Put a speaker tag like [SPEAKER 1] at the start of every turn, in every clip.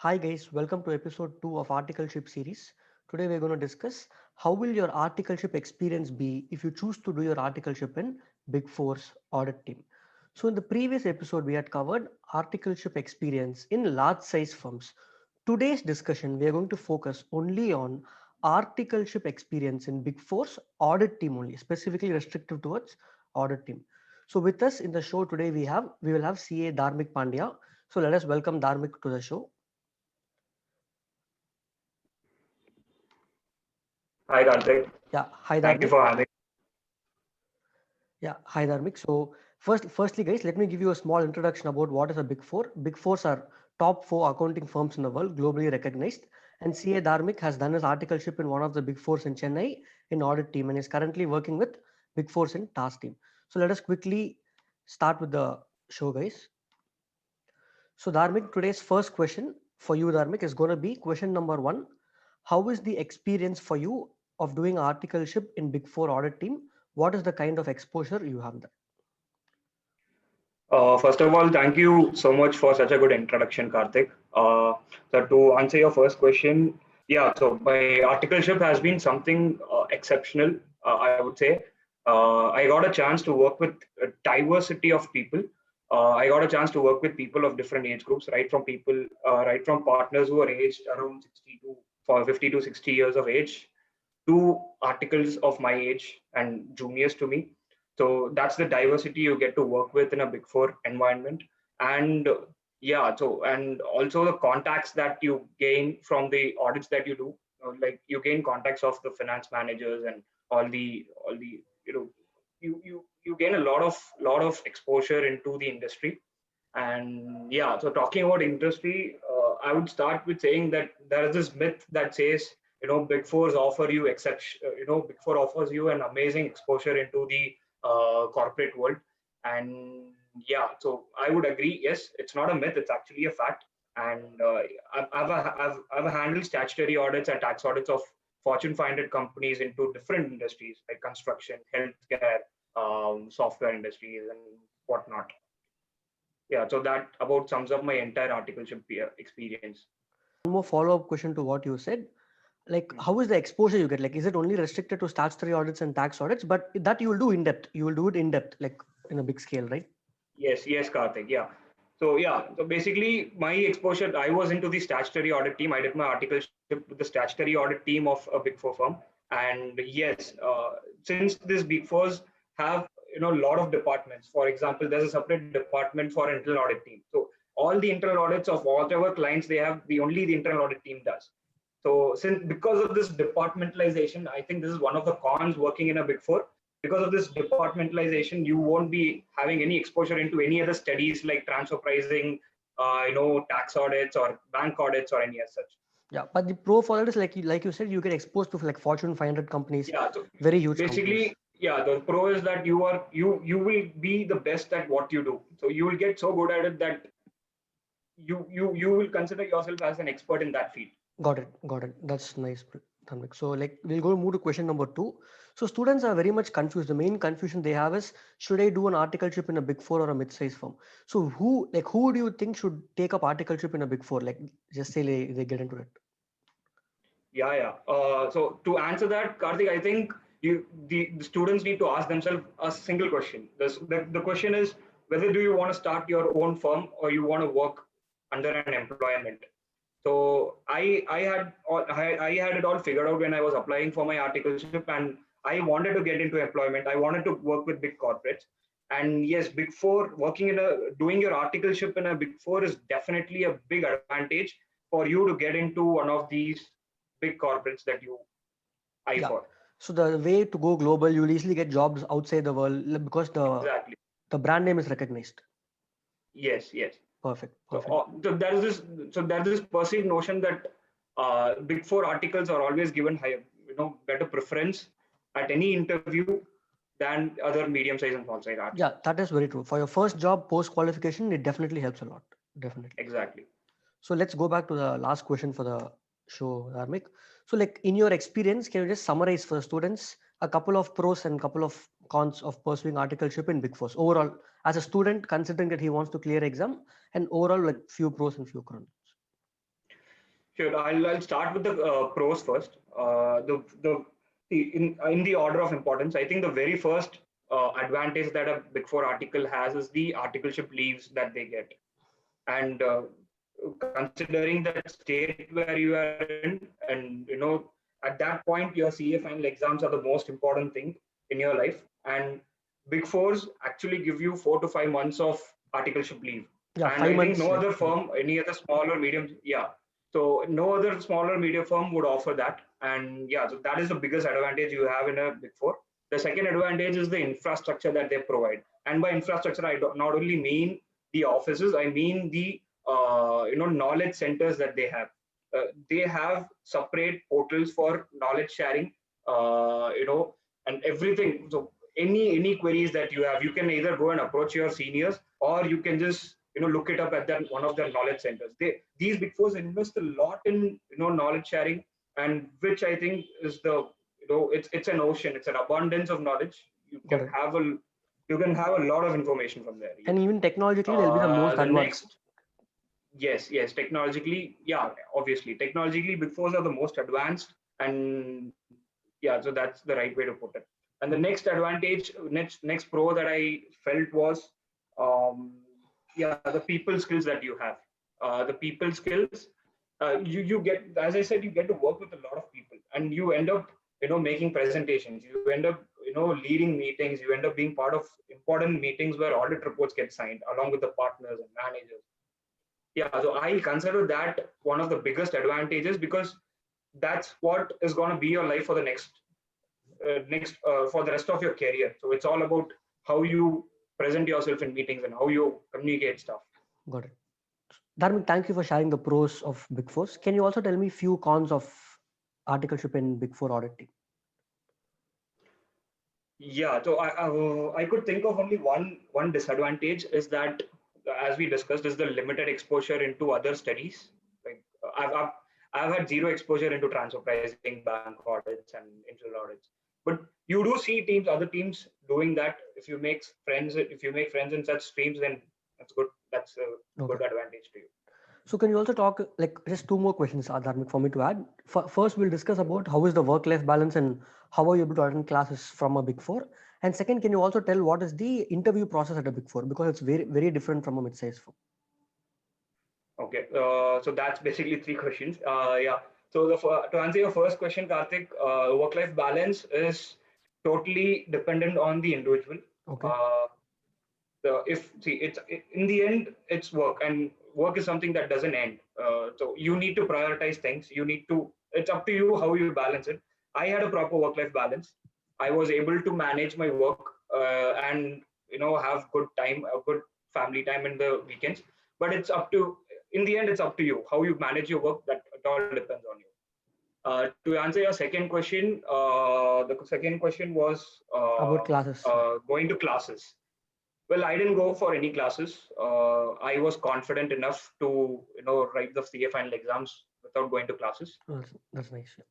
[SPEAKER 1] Hi guys, welcome to episode 2 of Articleship series. Today we're going to discuss how will your articleship experience be if you choose to do your articleship in Big 4's audit team. So in the previous episode we had covered articleship experience in large size firms. Today's discussion we are going to focus only on articleship experience in Big 4's audit team only, specifically restricted towards audit team. So with us in the show today we will have CA Dharmik Pandya. So let us welcome Dharmik to the show.
[SPEAKER 2] Hi, Karthik.
[SPEAKER 1] Yeah, hi
[SPEAKER 2] Thank you
[SPEAKER 1] Dharmik.
[SPEAKER 2] for having.
[SPEAKER 1] Yeah, hi Dharmik. So firstly, guys, let me give you a small introduction about what is a Big Four. Big Fours are top four accounting firms in the world, globally recognized. And CA Dharmik has done his articleship in one of the Big Fours in Chennai in audit team and is currently working with Big Fours in task team. So let us quickly start with the show, guys. So Dharmik, today's first question for you, Dharmik, is going to be question number one. How is the experience for you of doing articleship in Big Four audit team? What is the kind of exposure you have there?
[SPEAKER 2] First of all, thank you so much for such a good introduction, Karthik. So to answer your first question, yeah, so my articleship has been something exceptional, I would say. I got a chance to work with a diversity of people. I got a chance to work with people of different age groups, right from partners who are aged around 60 to for 50 to 60 years of age, to articles of my age and juniors to me. So that's the diversity you get to work with in a Big Four environment. And yeah, so and also the contacts that you gain from the audits that you do, like you gain contacts of the finance managers and all the you gain a lot of exposure into the industry. And yeah, so talking about industry, I would start with saying that there is this myth that says, Big Four offers you an amazing exposure into the corporate world. And yeah, so I would agree. Yes, it's not a myth; it's actually a fact. And I've handled statutory audits and tax audits of Fortune 500 companies into different industries like construction, healthcare, software industries, and whatnot. Yeah, so that about sums up my entire articleship experience.
[SPEAKER 1] One more follow-up question to what you said. Like, how is the exposure you get? Like, is it only restricted to statutory audits and tax audits? But that you will do in depth. You will do it in depth, like in a big scale, right?
[SPEAKER 2] Yes, Karthik. So basically my exposure, I was into the statutory audit team. I did my articleship with the statutory audit team of a Big Four firm. And yes, since these Big Fours have a lot of departments. For example, there's a separate department for internal audit team. So all the internal audits of whatever clients they have, the internal audit team does. So since because of this departmentalization, I think this is one of the cons working in a Big Four. Because of this departmentalization, you won't be having any exposure into any other studies like transfer pricing, tax audits or bank audits or any as such.
[SPEAKER 1] Yeah, but the pro for it is like you said, you get exposed to like Fortune 500 companies,
[SPEAKER 2] Yeah, so
[SPEAKER 1] very huge companies.
[SPEAKER 2] basically, yeah, the pro is that you will be the best at what you do. So you will get so good at it that you will consider yourself as an expert in that field.
[SPEAKER 1] Got it. Got it. That's nice, Dharmik. So like we'll go move to question number two. So students are very much confused. The main confusion they have is should I do an articleship in a big four or a mid-sized firm? So who do you think should take up articleship in a big four? Like just say they get into it.
[SPEAKER 2] Yeah. So to answer that, Karthik, I think the students need to ask themselves a single question. The question is whether do you want to start your own firm or you want to work under an employment. So I had it all figured out when I was applying for my articleship, and I wanted to get into employment. I wanted to work with big corporates. And yes, Big Four doing your articleship in a Big Four is definitely a big advantage for you to get into one of these big corporates that you eye
[SPEAKER 1] Yeah.
[SPEAKER 2] for.
[SPEAKER 1] So the way to go global, you'll easily get jobs outside the world because
[SPEAKER 2] Exactly.
[SPEAKER 1] the brand name is recognized.
[SPEAKER 2] Yes.
[SPEAKER 1] Perfect.
[SPEAKER 2] So,
[SPEAKER 1] Perfect.
[SPEAKER 2] there is this perceived notion that Big Four articles are always given higher, better preference at any interview than other medium-sized and small-sized articles.
[SPEAKER 1] Yeah, that is very true. For your first job post qualification, it definitely helps a lot. Definitely.
[SPEAKER 2] Exactly.
[SPEAKER 1] So let's go back to the last question for the show, Dharmik. So like in your experience, can you just summarize for the students a couple of pros and couple of cons of pursuing articleship in Big Four? Overall, as a student, considering that he wants to clear exam, and overall like few pros and few cons.
[SPEAKER 2] Sure. I'll start with the pros first. In the order of importance, I think the very first advantage that a Big Four article has is the articleship leaves that they get. And considering that state where you are in, and at that point your CA final exams are the most important thing in your life, and Big Fours actually give you 4 to 5 months of articleship leave.
[SPEAKER 1] Yeah,
[SPEAKER 2] And
[SPEAKER 1] five
[SPEAKER 2] I think
[SPEAKER 1] months.
[SPEAKER 2] no
[SPEAKER 1] Like,
[SPEAKER 2] other firm, any other small or medium, so no other small or medium firm would offer that. And yeah, so that is the biggest advantage you have in a Big Four. The second advantage is the infrastructure that they provide. And by infrastructure, I not only mean the offices, I mean the knowledge centers that they have. They have separate portals for knowledge sharing, and everything. So any queries that you have, you can either go and approach your seniors, or you can just look it up at that one of their knowledge centers. These Big Fours invest a lot in knowledge sharing, and which I think is the it's an ocean, it's an abundance of knowledge. You
[SPEAKER 1] got
[SPEAKER 2] can
[SPEAKER 1] it.
[SPEAKER 2] have a lot of information from there.
[SPEAKER 1] And even technologically, they'll be the most
[SPEAKER 2] The
[SPEAKER 1] advanced.
[SPEAKER 2] next, yes, technologically, yeah, obviously, technologically, Big Fours are the most advanced, and yeah, so that's the right way to put it. And the next advantage, next pro that I felt was, yeah, the people skills that you have. The people skills, you get, as I said, you get to work with a lot of people, and you end up making presentations. You end up leading meetings. You end up being part of important meetings where audit reports get signed along with the partners and managers. Yeah, so I consider that one of the biggest advantages, because that's what is going to be your life for the next for the rest of your career. So it's all about how you present yourself in meetings and how you communicate stuff.
[SPEAKER 1] Got it. Dharmik, thank you for sharing the pros of Big Fours. Can you also tell me few cons of articleship in Big Four audit team?
[SPEAKER 2] Yeah, so I could think of only one disadvantage, is that, as we discussed, is the limited exposure into other studies. Like I've had zero exposure into transfer pricing, bank audits, and internal audits. But you do see other teams doing that. If you make friends in such streams, then that's good. That's a
[SPEAKER 1] Okay.
[SPEAKER 2] good advantage to you.
[SPEAKER 1] So can you also talk, like, just two more questions, Dharmik, for me to add. First, we'll discuss about how is the work-life balance and how are you able to attend classes from a Big Four. And second, can you also tell what is the interview process at a Big Four, because it's very, very different from a mid-sized firm.
[SPEAKER 2] Okay, so that's basically three questions. Yeah. So to answer your first question, Karthik, work-life balance is totally dependent on the individual.
[SPEAKER 1] Okay.
[SPEAKER 2] In the end, it's work, and work is something that doesn't end. So you need to prioritize things. It's up to you how you balance it. I had a proper work-life balance. I was able to manage my work, and have good time, a good family time in the weekends. But in the end, it's up to you how you manage your work. That it all depends on you. To answer your second question, the second question was
[SPEAKER 1] About classes.
[SPEAKER 2] going to classes. Well, I didn't go for any classes. I was confident enough to write the CA final exams without going to classes.
[SPEAKER 1] That's nice. Yeah.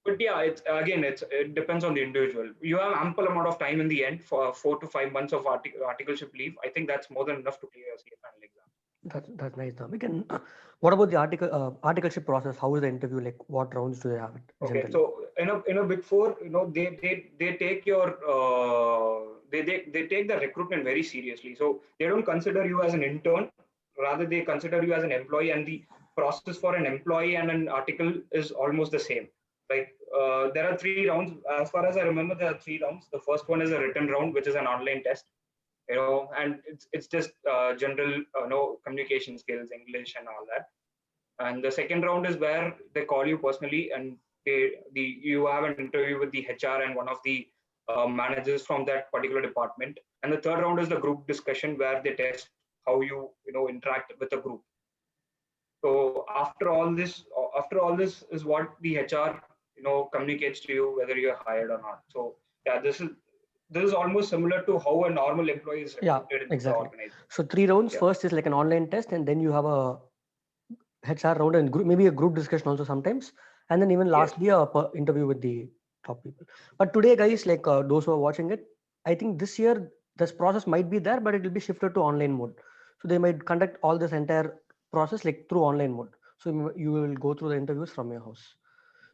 [SPEAKER 2] But yeah, it depends on the individual. You have ample amount of time in the end for 4 to 5 months of articleship leave. I think that's more than enough to clear a CA final exam.
[SPEAKER 1] That's nice, Dharmik. And what about the articleship process? How is the interview like? What rounds do they have it
[SPEAKER 2] Okay,
[SPEAKER 1] generally?
[SPEAKER 2] so in a Big Four, they take your they take the recruitment very seriously. So they don't consider you as an intern, rather they consider you as an employee, and the process for an employee and an article is almost the same. Like there are 3 rounds. As far as I remember, there are 3 rounds. The first one is a written round, which is an online test. And it's just general communication skills, English, and all that. And the second round is where they call you personally, and you have an interview with the HR and one of the managers from that particular department. And the third round is the group discussion, where they test how you interact with a group. So after all this is what the HR communicates to you whether you're hired or not. So yeah, this is almost similar to how a normal employee is recruited in the
[SPEAKER 1] exactly.
[SPEAKER 2] organization.
[SPEAKER 1] So 3 rounds.
[SPEAKER 2] Yeah.
[SPEAKER 1] First is like an online test, and then you have a HR round and maybe a group discussion also sometimes, and then even lastly a interview with the top people. But today, guys, like those who are watching it, I think this year this process might be there, but it will be shifted to online mode. So they might conduct all this entire process like through online mode. So you will go through the interviews from your house.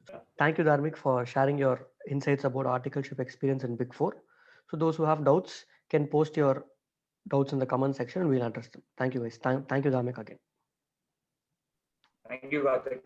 [SPEAKER 1] So thank you, Dharmik, for sharing your insights about articleship experience in Big 4. So those who have doubts can post your doubts in the comment section and we'll address them. Thank you, guys. Thank you, Dharmik, again.
[SPEAKER 2] Thank you, Karthik.